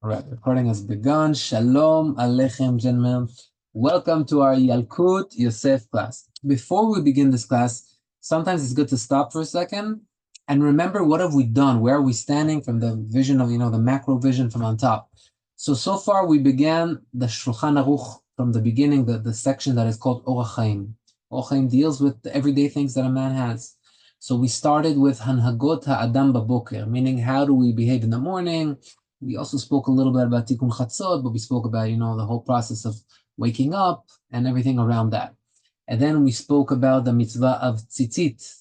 All right, recording has begun. Shalom Aleichem, gentlemen. Welcome to our Yalkut Yosef class. Before we begin this class, sometimes it's good to stop for a second and remember what have we done? Where are we standing from the vision of, the macro vision from on top? So far we began the Shulchan Aruch from the beginning, the section that is called Orach Chaim. Orach Chaim deals with the everyday things that a man has. So we started with Hanhagot Ha'adam Baboker, meaning how do we behave in the morning. We also spoke a little bit about Tikkun Chatzot, but we spoke about, the whole process of waking up and everything around that. And then we spoke about the mitzvah of tzitzit,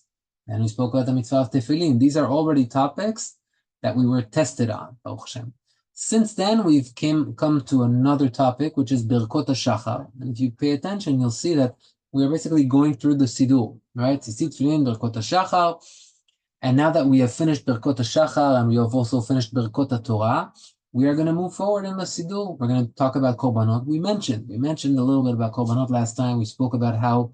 and we spoke about the mitzvah of tefillin. These are already topics that we were tested on, Baruch Hashem. Since then, we've come to another topic, which is Birkot HaShachar. And if you pay attention, you'll see that we are basically going through the Siddur, right? Tzitzit, tefillin, Birkot HaShachar. And now that we have finished Birkot HaShachar and we have also finished Birkot HaTorah, we are going to move forward in the Siddur. We're going to talk about Korbanot. We mentioned a little bit about Korbanot last time. We spoke about how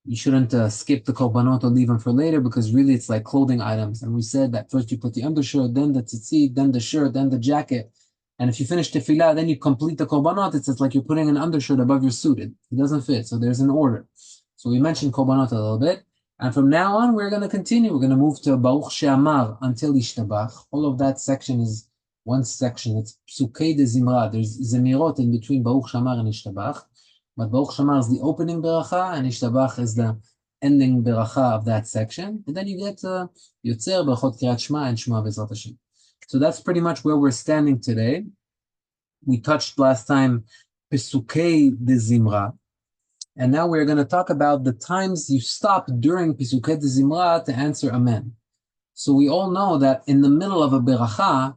you shouldn't skip the Korbanot or leave them for later because really it's like clothing items. And we said that first you put the undershirt, then the tzitzit, then the shirt, then the jacket. And if you finish tefillah, then you complete the Korbanot. It's like you're putting an undershirt above your suit. It doesn't fit. So there's an order. So we mentioned Korbanot a little bit. And from now on, we're going to continue. We're going to move to ברוך, שאמר until ישתבח. All of that section is one section. It's Pesukei Dezimrah. There's Zemirot in between ברוך, שאמר and ישתבח. But Baruch Shamar is the opening beracha, and Yishtbach is the ending beracha of that section. And then you get Yotzer, Berachot Kriyat Shema, and Shema B'ezrat Hashem. So that's pretty much where we're standing today. We touched last time Pesukei Dezimrah, and now we're going to talk about the times you stop during Pesukei Dezimrah to answer Amen. So we all know that in the middle of a beracha,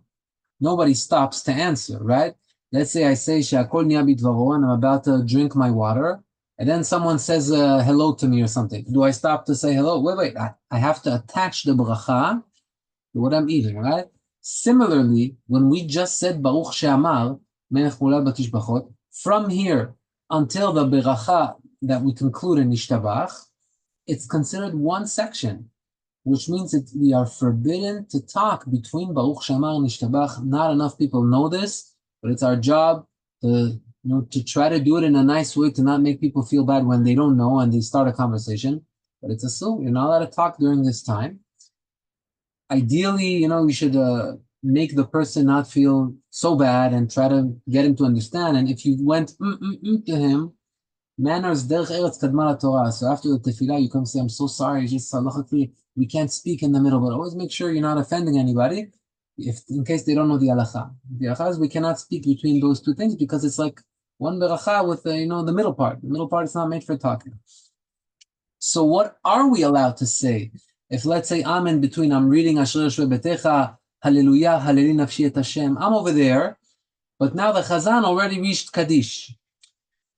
nobody stops to answer, right? Let's say I say, She'akol niya bidvaro, and I'm about to drink my water, and then someone says hello to me or something. Do I stop to say hello? Wait, I have to attach the bracha to what I'm eating, right? Similarly, when we just said Baruch She'amar, Melech Mulad Batishbachot, from here until the bracha that we conclude in Yishtbach, it's considered one section, which means that we are forbidden to talk between Baruch She'amar and Yishtbach. Not enough people know this. But it's our job to try to do it in a nice way, to not make people feel bad when they don't know and they start a conversation. But it's assumed you're not allowed to talk during this time. Ideally, you should make the person not feel so bad and try to get him to understand. And if you went to him, manners derech eretz kadma laTorah. So after the tefillah, you come and say, "I'm so sorry, just halachically we can't speak in the middle." But always make sure you're not offending anybody. If in case they don't know the halacha. The halacha is we cannot speak between those two things because it's like one beracha with the middle part. The middle part is not made for talking. So what are we allowed to say? If let's say I'm in between, I'm reading Asher Yeshua Betecha, Hallelujah, Halleli Nafshi Et Hashem. I'm over there, but now the Chazan already reached Kaddish.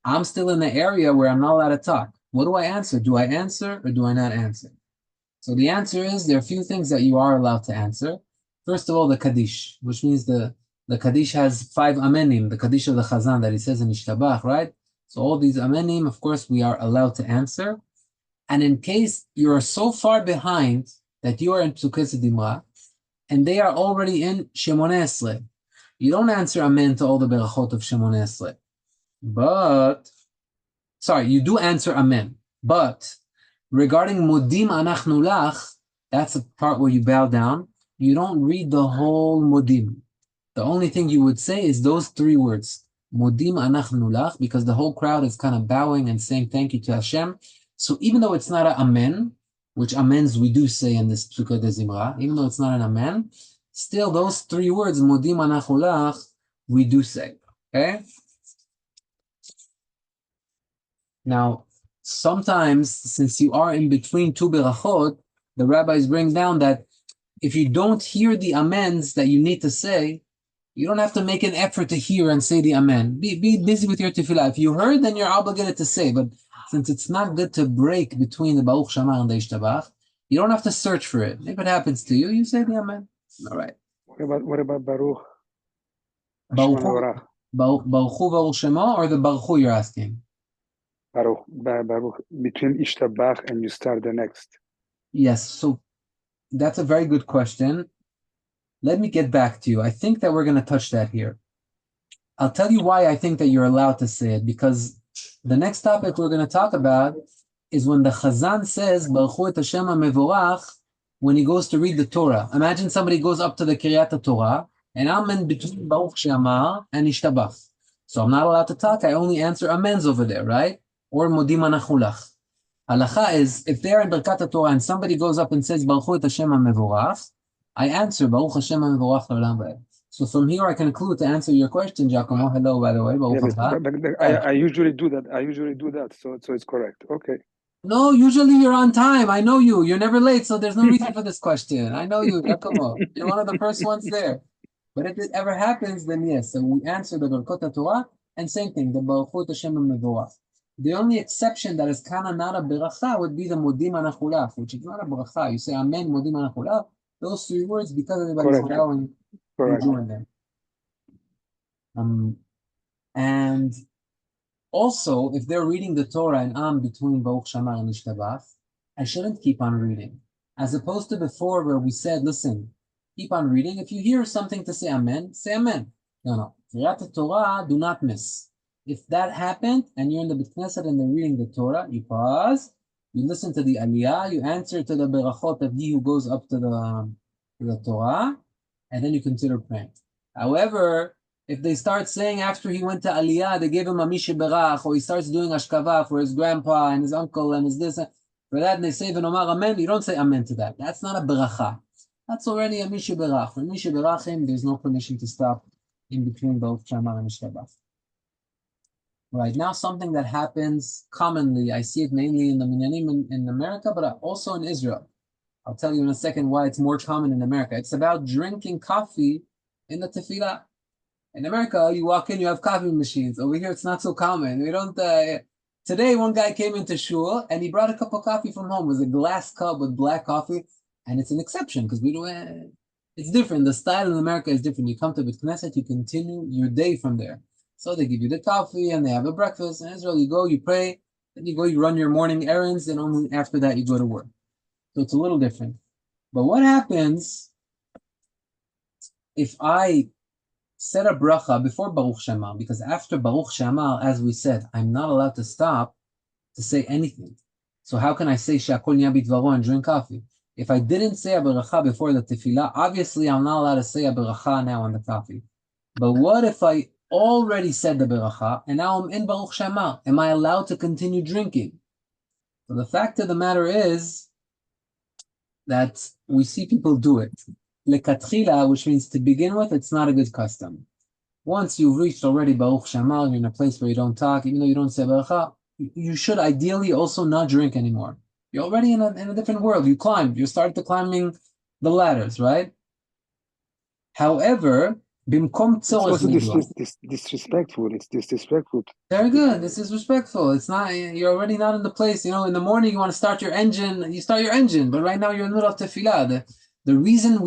I'm still in the area where I'm not allowed to talk. What do I answer? Do I answer or do I not answer? So the answer is there are a few things that you are allowed to answer. First of all, the Kaddish, which means the Kaddish has 5 amenim, the Kaddish of the Chazan that he says in Yishtbach, right? So all these amenim, of course, we are allowed to answer. And in case you are so far behind that you are in Pesukei Dezimrah, and they are already in Shemoneh Esrei, you don't answer Amen to all the berachot of Shemoneh Esrei. You do answer Amen. But regarding Modim Anachnu Lach, that's a part where you bow down. You don't read the whole Modim. The only thing you would say is those 3 words, Modim Anachnu Lach, because the whole crowd is kind of bowing and saying thank you to Hashem. So even though it's not an Amen, which Amens we do say in this Pesukei Dezimrah, even though it's not an Amen, still those 3 words, Modim Anachnu Lach, we do say. Okay? Now, sometimes, since you are in between 2 berachot, the rabbis bring down that if you don't hear the amens that you need to say, you don't have to make an effort to hear and say the amen. Be busy with your tefillah. If you heard, then you're obligated to say. But since it's not good to break between the Baruch She'amar and the Yishtbach, you don't have to search for it. If it happens to you, you say the amen. All right. What about Baruch? Baruch Baruch Shema, or the Baruch you're asking? Baruch, between Yishtbach and you start the next. Yes, so that's a very good question. Let me get back to you. I think that we're going to touch that here. I'll tell you why I think that you're allowed to say it, because the next topic we're going to talk about is when the Chazan says, Baruch et Hashem HaMevorach, when he goes to read the Torah. Imagine somebody goes up to the Kiryat Torah, and I'm in between Baruch She'amar and Yishtbach. So I'm not allowed to talk, I only answer amens over there, right? Or Modim Anachulach. Halacha is, if they're in Birkat Torah and somebody goes up and says, Baruch et Hashem HaMevorach, I answer, Baruch Hashem HaMevorach L'olam Va'ed. So from here I conclude to answer your question, Giacomo. Hello, by the way. I usually do that. So it's correct. Okay. No, usually you're on time. I know you. You're never late, so there's no reason for this question. I know you, Giacomo. You're one of the first ones there. But if it ever happens, then yes. So we answer the Birkot Torah, and same thing, the Baruch Hashem HaMevorach. The only exception that is kind of not a beracha would be the Modim Anachulach, which is not a beracha. You say Amen, Modim Anachulach. Those three words, because everybody's allowing, you join them. And also, if they're reading the Torah and I'm between Baruch Shamar and Yishtabach, I shouldn't keep on reading. As opposed to before where we said, listen, keep on reading. If you hear something to say Amen, say Amen. No. Kriyat Torah, do not miss. If that happened and you're in the Beit Knesset and they're reading the Torah, you pause, you listen to the Aliyah, you answer to the Berachot of he who goes up to the Torah, and then you consider praying. However, if they start saying after he went to Aliyah, they gave him a Yishtbach, or he starts doing Ashkava for his grandpa and his uncle and his this, for that, and they say V'nomar Amen, you don't say Amen to that. That's not a Beracha. That's already a Yishtbach. For Yishtbachim, there's no permission to stop in between both Shamar and Yishtabach. Right now, something that happens commonly, I see it mainly in the Minyanim in America, but also in Israel. I'll tell you in a second why it's more common in America. It's about drinking coffee in the tefillah. In America, you walk in, you have coffee machines. Over here, it's not so common. We don't. Today, one guy came into shul and he brought a cup of coffee from home. It was a glass cup with black coffee, and it's an exception because we don't. It's different. The style in America is different. You come to Beit Knesset, you continue your day from there. So they give you the coffee and they have a breakfast. In Israel, you go, you pray, then you go, you run your morning errands, and only after that you go to work. So it's a little different. But what happens if I set a bracha before Baruch She'amar? Because after Baruch She'amar, as we said, I'm not allowed to stop to say anything. So how can I say She'akol Niya B'Dvaro and drink coffee? If I didn't say a bracha before the tefillah, obviously I'm not allowed to say a bracha now on the coffee. But what if I already said the beracha, and now I'm in Baruch She'amar? Am I allowed to continue drinking? So the fact of the matter is that we see people do it. Lekatchila, which means to begin with, it's not a good custom. Once you've reached already Baruch She'amar, you're in a place where you don't talk, even though you don't say beracha, you should ideally also not drink anymore. You're already in a different world. You climbed. You started climbing the ladders, right? However, it's also disrespectful. It's disrespectful. Very good. This is respectful. It's not, you're already not in the place. You know, in the morning you want to start your engine, you start your engine, but right now you're in the middle of tefillah. The reason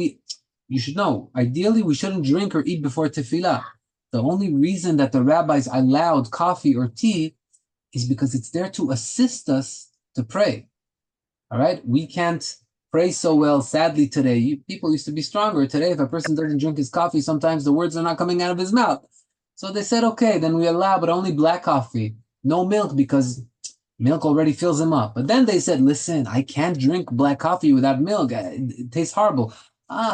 you should know, ideally we shouldn't drink or eat before tefillah. The only reason that the rabbis allowed coffee or tea is because it's there to assist us to pray. All right? We can't pray so well, sadly, today. People used to be stronger. Today, if a person doesn't drink his coffee, sometimes the words are not coming out of his mouth. So they said, okay, then we allow, but only black coffee. No milk, because milk already fills him up. But then they said, listen, I can't drink black coffee without milk. It tastes horrible.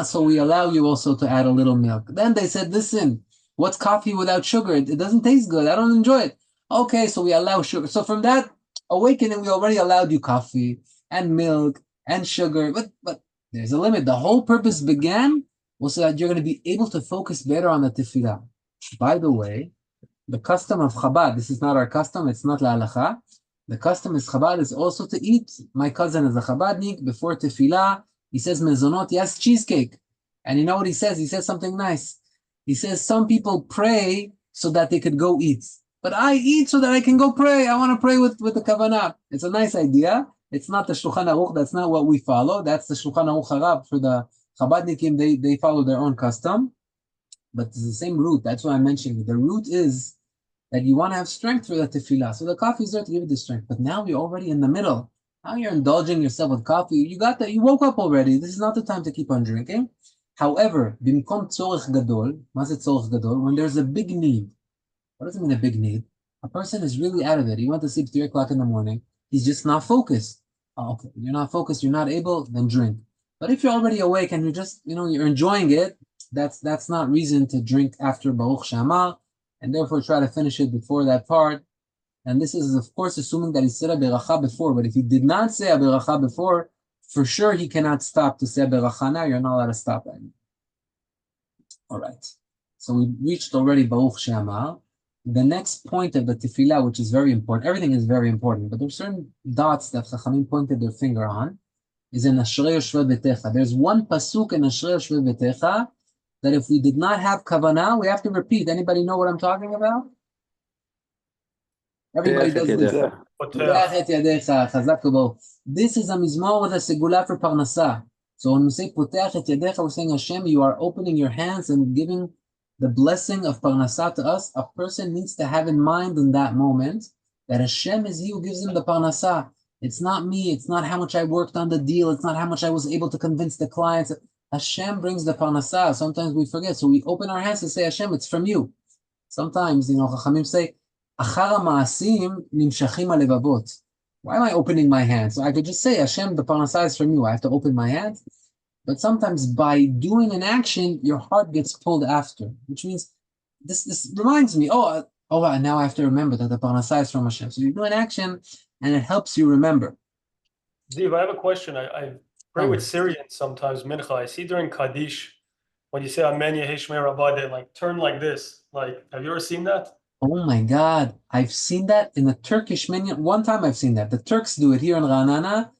So we allow you also to add a little milk. Then they said, listen, what's coffee without sugar? It doesn't taste good. I don't enjoy it. Okay, so we allow sugar. So from that awakening, we already allowed you coffee and milk and sugar, but there's a limit. The whole purpose began was so that you're going to be able to focus better on the tefillah. By the way, the custom of Chabad, this is not our custom, it's not la halacha. The custom is Chabad is also to eat. My cousin is a Chabadnik. Before tefillah, he says mezonot, yes, cheesecake. And you know what he says? He says something nice. He says some people pray so that they could go eat. But I eat so that I can go pray. I want to pray with the kavanah. It's a nice idea. It's not the Shulchan Aruch. That's not what we follow. That's the Shulchan Aruch Harab. For the Chabadnikim, they follow their own custom. But it's the same root. That's why I'm mentioning it. The root is that you want to have strength for the tefillah. So the coffee is there to give you the strength. But now you're already in the middle. Now you're indulging yourself with coffee. You got that. You woke up already. This is not the time to keep on drinking. However, bimkom tzorech gadol, ma ze tzorech gadol, when there's a big need, What does it mean a big need? A person is really out of it. He went to sleep 3 o'clock in the morning. He's just not focused. Oh, okay, you're not focused, you're not able, then drink. But if you're already awake and you're just, you're enjoying it, that's not reason to drink after Baruch She'amar, and therefore try to finish it before that part. And this is, of course, assuming that he said a beracha before. But if he did not say a beracha before, for sure he cannot stop to say a beracha now. You're not allowed to stop that. All right. So we reached already Baruch She'amar. The next point of the tefillah, which is very important, everything is very important, but there are certain dots that Chachamim pointed their finger on, is in Ashrei Yoshvei Betecha. There's one pasuk in Ashrei Yoshvei Betecha that if we did not have kavanah, we have to repeat. Anybody know what I'm talking about? Everybody does this. This is a mizmor with a segula for parnasa. So when we say Potech et yadecha, we're saying Hashem, you are opening your hands and giving the blessing of parnasa to us. A person needs to have in mind in that moment that Hashem is He who gives him the parnasa. It's not me. It's not how much I worked on the deal. It's not how much I was able to convince the clients. Hashem brings the parnasa. Sometimes we forget. So we open our hands and say, Hashem, it's from you. Sometimes, Chachamim say, Achar ha'ma'asim nimshachim ha'levavot. Why am I opening my hands? So I could just say, Hashem, the parnasa is from you. I have to open my hands. But sometimes by doing an action, your heart gets pulled after, which means this reminds me, now I have to remember that the parnasa is from Hashem. So you do an action and it helps you remember. Ziv, I have a question. I pray with Syrians sometimes, mincha. I see during Kaddish, when you say Amen Yehi Shmei Rabbah, they like turn like this. Like, have you ever seen that? Oh my God, I've seen that in the Turkish minyan. One time I've seen that. The Turks do it here in Ra'anana,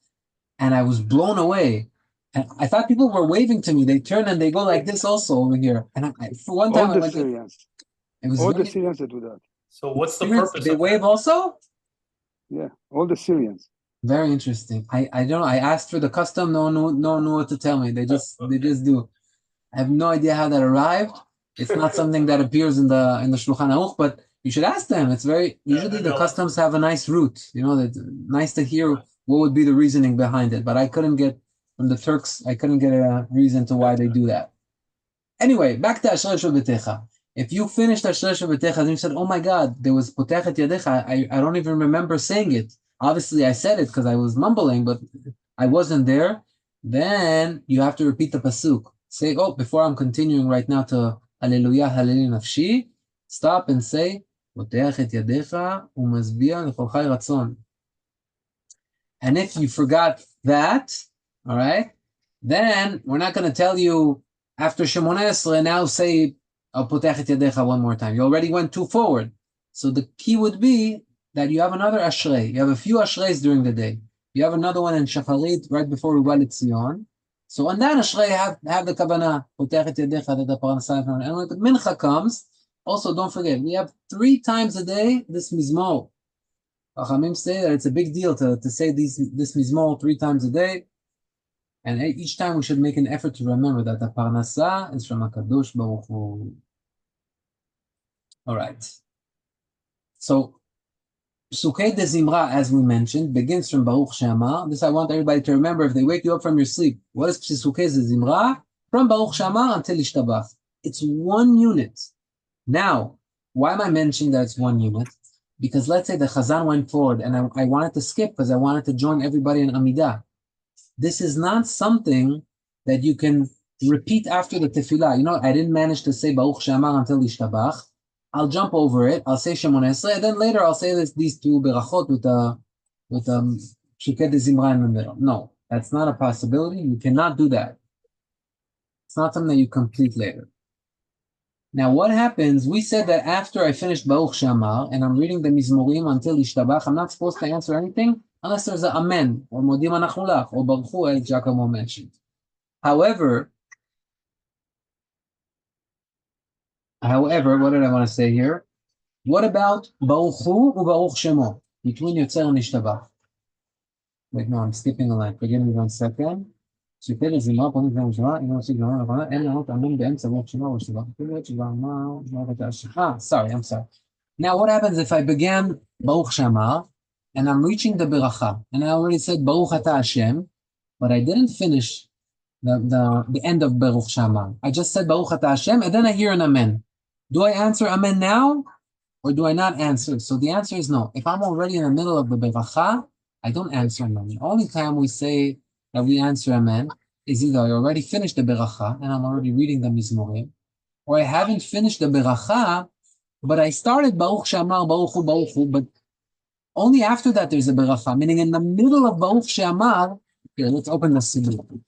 and I was blown away. And I thought people were waving to me. They turn and they go like this also over here. And for one time, all the Syrians that do that. So what's the purpose? They wave also? Yeah, all the Syrians. Very interesting. I don't know. I asked for the custom. No one knew what to tell me. They just do. I have no idea how that arrived. It's not something that appears in the Shulchan Aruch, but you should ask them. It's very usually the customs have a nice root. That's nice to hear what would be the reasoning behind it. But I couldn't get from the Turks. I couldn't get a reason to why they do that. Anyway, back to Ashrei Yoshvei Betecha. If you finished Ashrei Yoshvei Betecha and you said, "Oh my God, there was Potech et Yadecha," I don't even remember saying it. Obviously, I said it because I was mumbling, but I wasn't there. Then you have to repeat the pasuk. Say, before I'm continuing right now to Hallelujah, Hallelujah Nafshi, stop and say, Potech et Yadecha u'mazbiya l'chol chai ratzon. And if you forgot that, all right, then we're not going to tell you after Shemoneh Esrei, now say Potech et Yadecha one more time. You already went too forward. So the key would be that you have another Ashrei. You have a few Ashreis during the day. You have another one in Shacharit right before Uva L'Tzion. So on that Ashrei, have the Kavanah, Potech et Yadecha, that the Parnasah. And when the Mincha comes, also don't forget, we have 3 times a day this Mizmor. Chachamim say that it's a big deal to say this Mizmor 3 times a day. And each time we should make an effort to remember that the Parnasah is from HaKadosh Baruch Hu. All right. So, Pesukei Dezimrah, as we mentioned, begins from Baruch She'amar. This I want everybody to remember if they wake you up from your sleep. What is Pesukei Dezimrah? From Baruch She'amar until Yishtbach. It's 1 unit. Now, why am I mentioning that it's 1 unit? Because let's say the Chazan went forward and I wanted to skip because I wanted to join everybody in Amidah. This is not something that you can repeat after the tefillah. I didn't manage to say Baruch She'amar until Yishtabach. I'll jump over it. I'll say Shemoneh Esrei, and then later I'll say these 2 berachot with Pesukei Dezimrah in the middle. No, that's not a possibility. You cannot do that. It's not something that you complete later. Now, what happens? We said that after I finished Baruch She'amar and I'm reading the Mizmorim until Yishtabach, I'm not supposed to answer anything unless there's an Amen or Modim Anachnu Lach or Baruch Hu, as Giacomo mentioned. However, what did I want to say here? What about Baruch Hu or Baruch Shemo between Yotzer and Yishtabach? Wait, no, I'm skipping a line. Forgive me 1 second. Pesukei Dezimrah, פונים לפני המשנה, אם עושים גמרא נכונה, אין לענות אמן באמצע ברוך שמו וישתבח. Sorry, I'm sorry. Now, what happens if I began Baruch She'amar and I'm reaching the beracha, and I already said Baruch Ata Hashem, but I didn't finish the end of Baruch She'amar. I just said Baruch Ata Hashem, and then I hear an Amen. Do I answer Amen now? or do I not answer? So the answer is no. If I'm already in the middle of the beracha, I don't answer amen. The only time we say that we answer amen is either I already finished the beracha and I'm already reading the mizmorim, or I haven't finished the beracha, but I started Baruch She'amar, Baruch Hu, but only after that there's a beracha, meaning in the middle of Baruch She'amar. Here, let's open the siddur.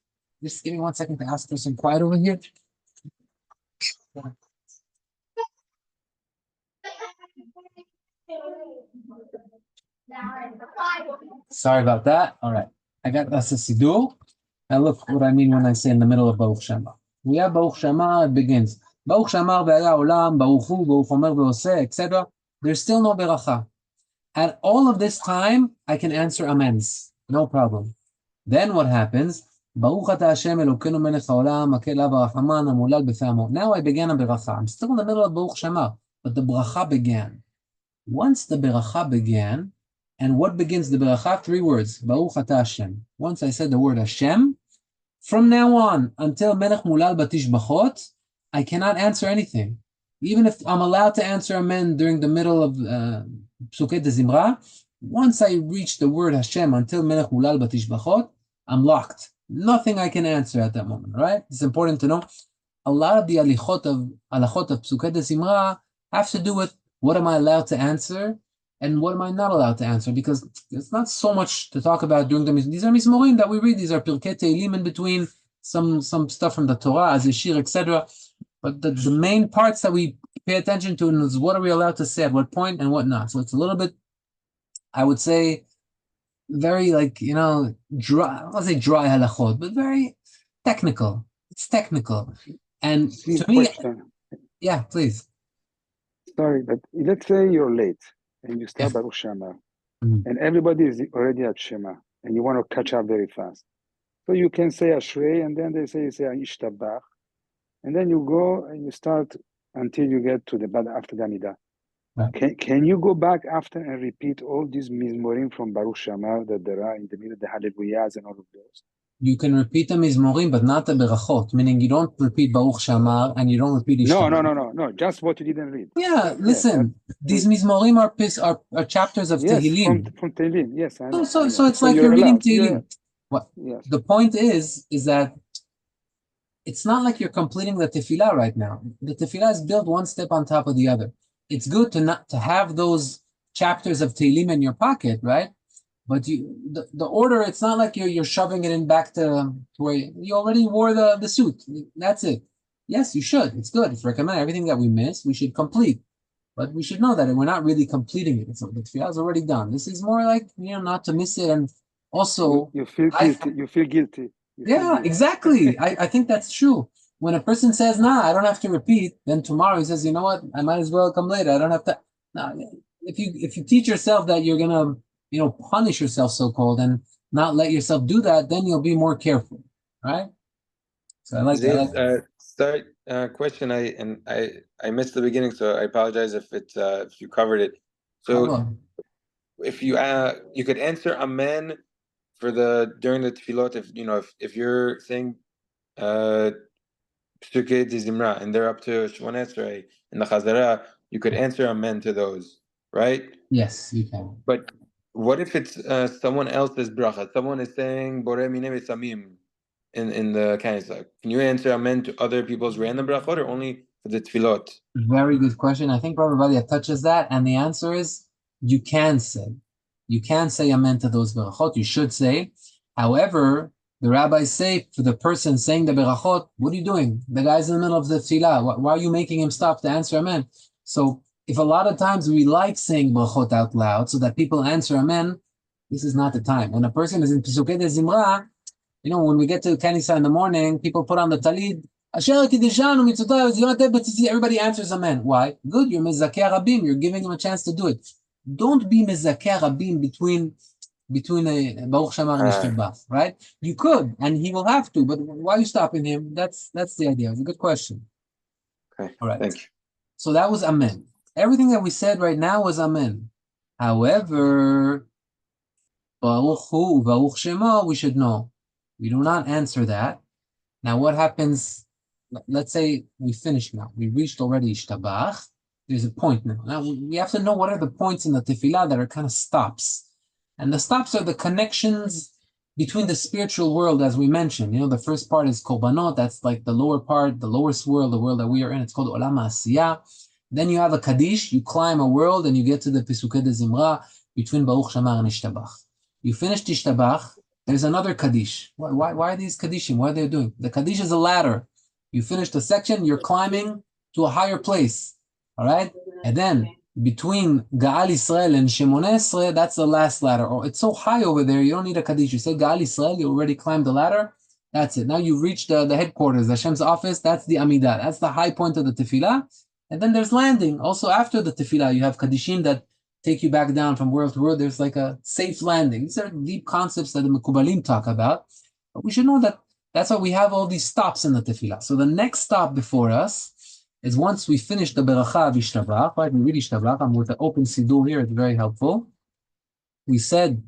Just give me 1 second to ask for some quiet over here. Sorry about that. All right. I got that's a siddur. Now look what I mean when I say in the middle of Baruch She'amar. We have Baruch She'amar, it begins. Baruch She'amar ve'aya olam, Baruch Hu, Baruch Omer ve'oseh, etc. There's still no beracha. At all of this time, I can answer amens. No problem. Then what happens? Baruch ata Hashem Elokeinu melech haolam, hakel la b'rachaman, hamulal b'fei amo. Now I began a beracha. I'm still in the middle of Baruch She'amar, but the beracha began. Once the beracha began, and what begins the beracha? 3 words. Baruch ata Hashem. Once I said the word Hashem, from now on until melech mulal batishbachot, I cannot answer anything. Even if I'm allowed to answer amen during the middle of Pesukei Dezimrah, once I reach the word Hashem until melech mulal batishbachot, I'm locked. Nothing I can answer at that moment, right? It's important to know. A lot of the halachot of Pesukei Dezimrah have to do with what am I allowed to answer and what am I not allowed to answer, because it's not so much to talk about during these are mizmorim that we read, these are pirkei teilim in between, some stuff from the Torah, as a shir, etc. But the main parts that we pay attention to is what are we allowed to say at what point and what not. So it's a little bit, I would say, very dry, I won't say dry halachot, but very technical. It's technical. And to me, yeah, please. Sorry, but let's say you're late and you start Baruch She'amar, and everybody is already at Shema, and you want to catch up very fast. So you can say Ashrei, and then you say Yishtbach, and then you go and you start until you get to the bad after the Amidah. Right. Can you go back after and repeat all these mizmorim from Baruch She'amar that there are in the middle, the Hallelujahs and all of those? You can repeat the mizmorim, but not the berachot, meaning you don't repeat Baruch She'amar and you don't repeat Yishtbach. No, just what you didn't read. Yeah, listen, these mizmorim are chapters of Tehillim. From Tehillim, yes. So it's like you're reading Tehillim. Yes. The point is that it's not like you're completing the tefillah right now. The tefillah is built one step on top of the other. It's good to have those chapters of Tehillim in your pocket, right? But the order, it's not like you're shoving it in back to where you already wore the suit. That's it. Yes, you should. It's good. It's recommended. Everything that we miss, we should complete. But we should know that we're not really completing it. So the tefillah is already done. This is more like, not to miss it. And also, you feel guilty. Exactly. I think that's true. When a person says, nah, I don't have to repeat, then tomorrow he says, you know what, I might as well come later. I don't have to. No, if you teach yourself that you're gonna, punish yourself, so-called, and not let yourself do that, then you'll be more careful, right? So I like that. Question. I missed the beginning, so I apologize if you covered it. So if you could answer amen for during the tefillot, if you're saying Pesukei Dezimrah and they're up to Shemona Esrei in the Chazara, you could answer amen to those, right? Yes, you can. But what if it's someone else's bracha? Someone is saying Borei Minei Samim in the Kanisa. Can you answer amen to other people's random brachot or only for the tefillot? Very good question. I think Rabbi Vadia touches that, and the answer is you can say. You can say amen to those berachot. You should say. However, the rabbis say for the person saying the berachot, what are you doing? The guy's in the middle of the tefillah. Why are you making him stop to answer amen? So if a lot of times we like saying berachot out loud so that people answer amen, this is not the time. When a person is in Pesukei Dezimrah, when we get to Kanisa in the morning, people put on the talid, everybody answers amen. Why? Good, you're mezakeh rabim, you're giving him a chance to do it. Don't be mezakeh rabim between Baruch She'amar and Yishtbach, right? You could, and he will have to, but why are you stopping him? That's the idea. It's a good question. Okay, all right. Thank you. So that was amen. Everything that we said right now was amen. However, Baruch Hu, Baruch Shema, we should know. We do not answer that. Now what happens, let's say we finished now. We reached already Yishtabach. there's a point now. Now we have to know what are the points in the tefillah that are kind of stops. And the stops are the connections between the spiritual world, as we mentioned. The first part is korbanot, that's like the lower part, the lowest world, the world that we are in. It's called olam ha'asiyah. Then you have a kaddish, you climb a world and you get to the Pesukei Dezimrah between Baruch, She'amar, and Yishtbach. You finish Yishtbach, there's another kaddish. Why are these kaddishim? What are they doing? The kaddish is a ladder. You finish the section, you're climbing to a higher place. All right? And then between Gaal Yisrael and Shemoneh Esrei, that's the last ladder. Oh, it's so high over there, you don't need a kaddish. You say Gaal Yisrael, you already climbed the ladder. That's it. Now you reach the headquarters, Hashem's office. That's the Amidah. That's the high point of the tefillah. And then there's landing. Also after the tefillah, you have kaddishim that take you back down from world to world. There's like a safe landing. These are deep concepts that the Mekubalim talk about. But we should know that that's why we have all these stops in the tefillah. So the next stop before us is once we finish the beracha of yishtabach, right? We read yishtabach. I'm with the open sidur here. It's very helpful. We said,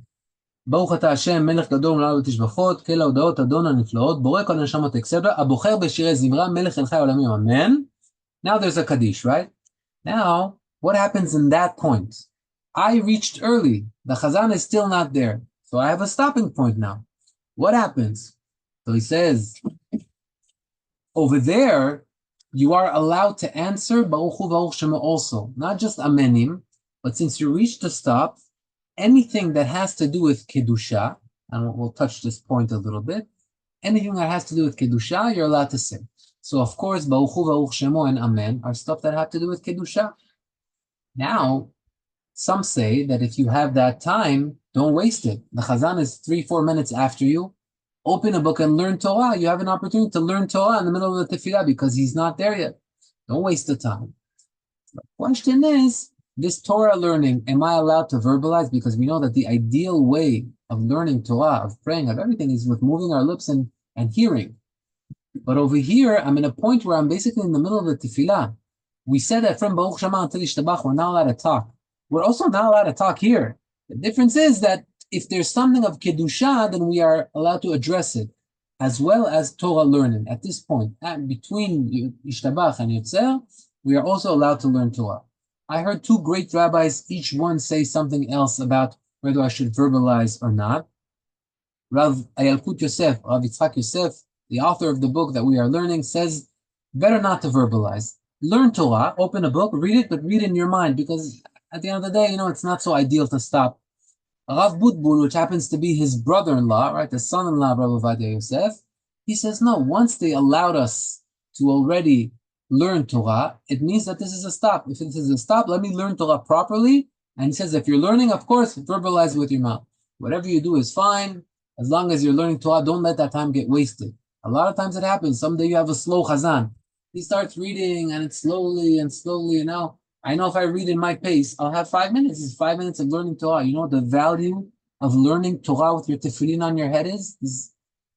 ברוך אתה השם, מלך גדול ומלך ותשבחות, כל ההודעות אדון הנפלאות, בורא כל הנשמות אקסדרה, הבוחר בשירי זמרה, מלך אל חי עולמים, amen. Now there's a kaddish, right? Now, what happens in that point? I reached early. The chazan is still not there. So I have a stopping point now. What happens? So he says, over there, you are allowed to answer Baruch Hu Baruch Shema also. Not just amenim, but since you reached the stop, anything that has to do with kedusha, and we'll touch this point a little bit, anything that has to do with kedusha, you're allowed to say. So of course, Baruch Hu Baruch Shemo and Amen are stuff that have to do with kedusha. Now, some say that if you have that time, don't waste it. The chazan is 3-4 minutes after you. Open a book and learn Torah. You have an opportunity to learn Torah in the middle of the tefillah because he's not there yet. Don't waste the time. The question is, this Torah learning, am I allowed to verbalize? Because we know that the ideal way of learning Torah, of praying, of everything is with moving our lips and hearing. But over here, I'm in a point where I'm basically in the middle of the tefillah. We said that from Baruch She'amar until Yishtabach, we're not allowed to talk. We're also not allowed to talk here. The difference is that if there's something of kedusha, then we are allowed to address it, as well as Torah learning. At this point, between Yishtabach and Yotzer, we are also allowed to learn Torah. I heard 2 great rabbis, each one say something else about whether I should verbalize or not. Rav Yalkut Yosef, Rav Yitzchak Yosef, the author of the book that we are learning, says better not to verbalize. Learn Torah, open a book, read it, but read in your mind, because at the end of the day, it's not so ideal to stop. Rav Budbul, which happens to be his brother-in-law, right, the son-in-law of Rav Ovadia Yosef, he says, no, once they allowed us to already learn Torah, it means that this is a stop. If this is a stop, let me learn Torah properly. And he says, if you're learning, of course, verbalize with your mouth. Whatever you do is fine. As long as you're learning Torah, don't let that time get wasted. A lot of times it happens. Someday you have a slow chazan. He starts reading and it's slowly and slowly. I know if I read in my pace, I'll have 5 minutes. It's 5 minutes of learning Torah. You know the value of learning Torah with your tefillin on your head is?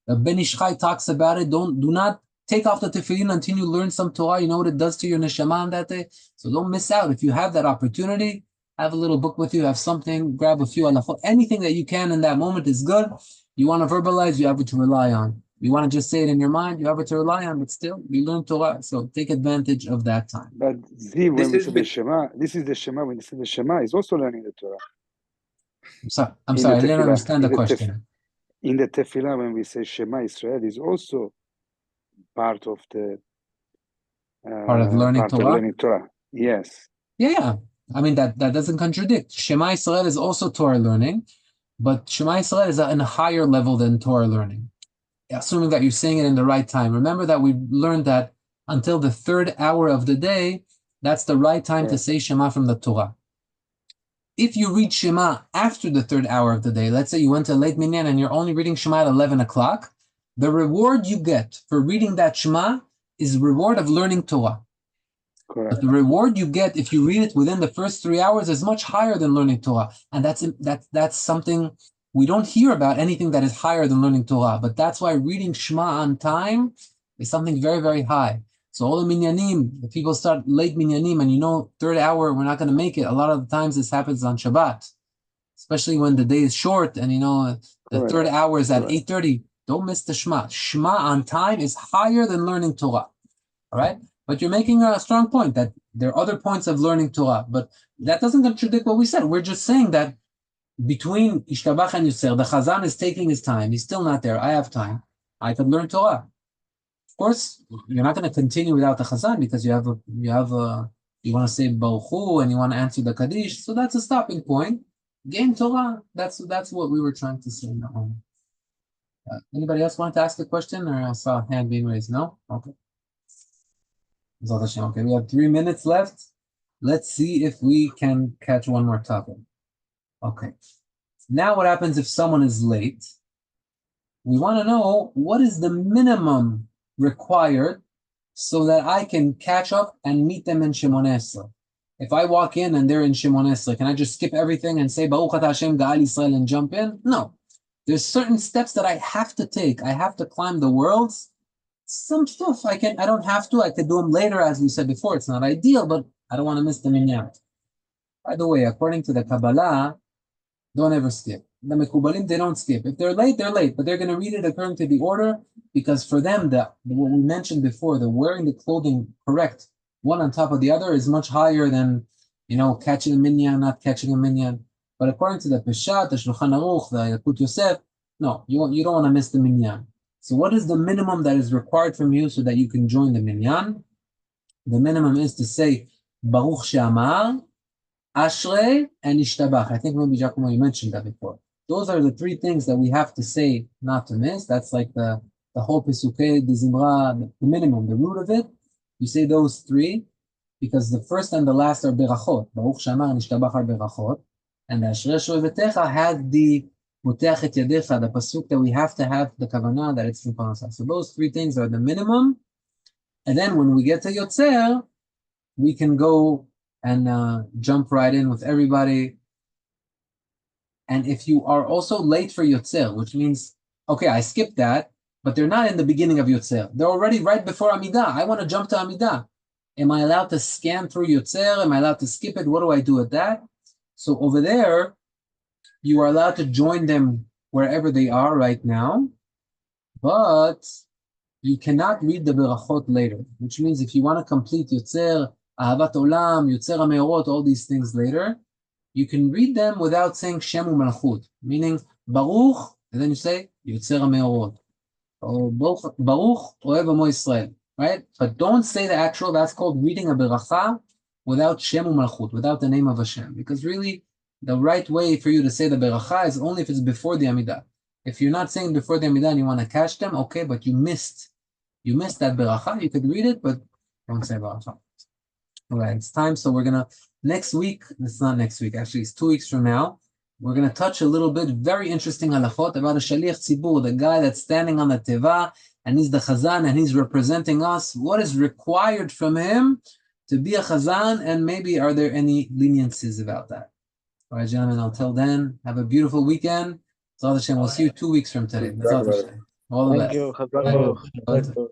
Ben Ish Chai talks about it. Do not take off the tefillin until you learn some Torah. You know what it does to your neshama on that day? So don't miss out. If you have that opportunity, have a little book with you, have something, grab a few halachot. Anything that you can in that moment is good. You want to verbalize, you have it to rely on. You want to just say it in your mind, you have it to rely on, but still, you learn Torah. So take advantage of that time. But when we say the Shema, this is the Shema. When you say the Shema, is also learning the Torah. I'm sorry, I didn't understand the question. In the tefillah, when we say Shema Israel, is also part of the part of learning Torah. Yes. Yeah. I mean that doesn't contradict. Shema Israel is also Torah learning, but Shema Israel is at a higher level than Torah learning, assuming that you're saying it in the right time. Remember that we learned that until the 3rd hour of the day, that's the right time to say Shema from the Torah. If you read Shema after the 3rd hour of the day, let's say you went to late minyan and you're only reading Shema at 11 o'clock, the reward you get for reading that Shema is the reward of learning Torah. Correct. But the reward you get if you read it within the first 3 hours is much higher than learning Torah. And that's something we don't hear about, anything that is higher than learning Torah. But that's why reading Shema on time is something very, very high. So all the minyanim, if people start late minyanim and 3rd hour, we're not going to make it. A lot of the times this happens on Shabbat, especially when the day is short and the 3rd hour is at 8:30. Don't miss the Shema. Shema on time is higher than learning Torah. All right? But you're making a strong point that there are other points of learning Torah, but that doesn't contradict what we said. We're just saying that between Yishtabach and Yosef, the Chazan is taking his time. He's still not there. I have time. I could learn Torah. Of course, you're not going to continue without the Chazan because you want to say Baruch Hu and you want to answer the Kaddish. So that's a stopping point. Gain Torah. That's what we were trying to say now. Anybody else want to ask a question, or I saw a hand being raised? No? Okay. Okay, we have 3 minutes left. Let's see if we can catch one more topic. Okay. Now what happens if someone is late? We want to know what is the minimum required so that I can catch up and meet them in Shemoneh Esrei. If I walk in and they're in Shemoneh Esrei, can I just skip everything and say Baruch Atah Hashem Ga'al Yisrael and jump in? No. There's certain steps that I have to take. I have to climb the worlds. Some stuff I don't have to. I could do them later, as we said before. It's not ideal, but I don't want to miss the minyan. By the way, according to the Kabbalah, don't ever skip. The Mekubalim, they don't skip. If they're late, but they're going to read it according to the order, because for them, what we mentioned before, the wearing the clothing correct, one on top of the other, is much higher than, catching a minyan, not catching a minyan. But according to the Peshat, the Shulchan Aruch, the Yalkut Yosef, no, you don't want to miss the minyan. So what is the minimum that is required from you so that you can join the minyan? The minimum is to say Baruch She'amar, Ashrei, and Yishtabach. I think maybe Giacomo, you mentioned that before. Those are the 3 things that we have to say not to miss. That's like the whole Pesukei, Dezimrah, the minimum, the root of it. You say those 3 because the first and the last are berachot. Baruch She'amar and Yishtabach are berachot. And the Ashrei Shoevetecha had the Muteach et Yadecha, the pasuk that we have to have the kavanah that it's from Parnasah. So those 3 things are the minimum. And then when we get to Yotzer, we can go and jump right in with everybody. And if you are also late for Yotzer, which means, okay, I skipped that, but they're not in the beginning of Yotzer. They're already right before Amidah. I want to jump to Amidah. Am I allowed to scan through Yotzer? Am I allowed to skip it? What do I do with that? So over there, you are allowed to join them wherever they are right now, but you cannot read the berachot later, which means if you want to complete Yotzer, Ahavat Olam, Yotzer HaMeorot, all these things later, you can read them without saying Shem u'Malchut, meaning Baruch, and then you say Yotzer HaMeorot, or Baruch Ohev Amo Yisrael, right? But don't say the actual, that's called reading a beracha without Shem u'Malchut, without the name of Hashem, because really, the right way for you to say the beracha is only if it's before the Amidah. If you're not saying before the Amidah and you want to catch them, okay, but you missed that beracha. You could read it, but don't say beracha. All right, it's time. So we're gonna next week. It's not next week. Actually, it's 2 weeks from now. We're gonna touch a little bit very interesting halachot about a shaliach tzibur, the guy that's standing on the teva and he's the chazan and he's representing us. What is required from him to be a chazan, and maybe are there any leniencies about that? All right, gentlemen, until then, have a beautiful weekend. We'll see you 2 weeks from today. All the best. Thank you.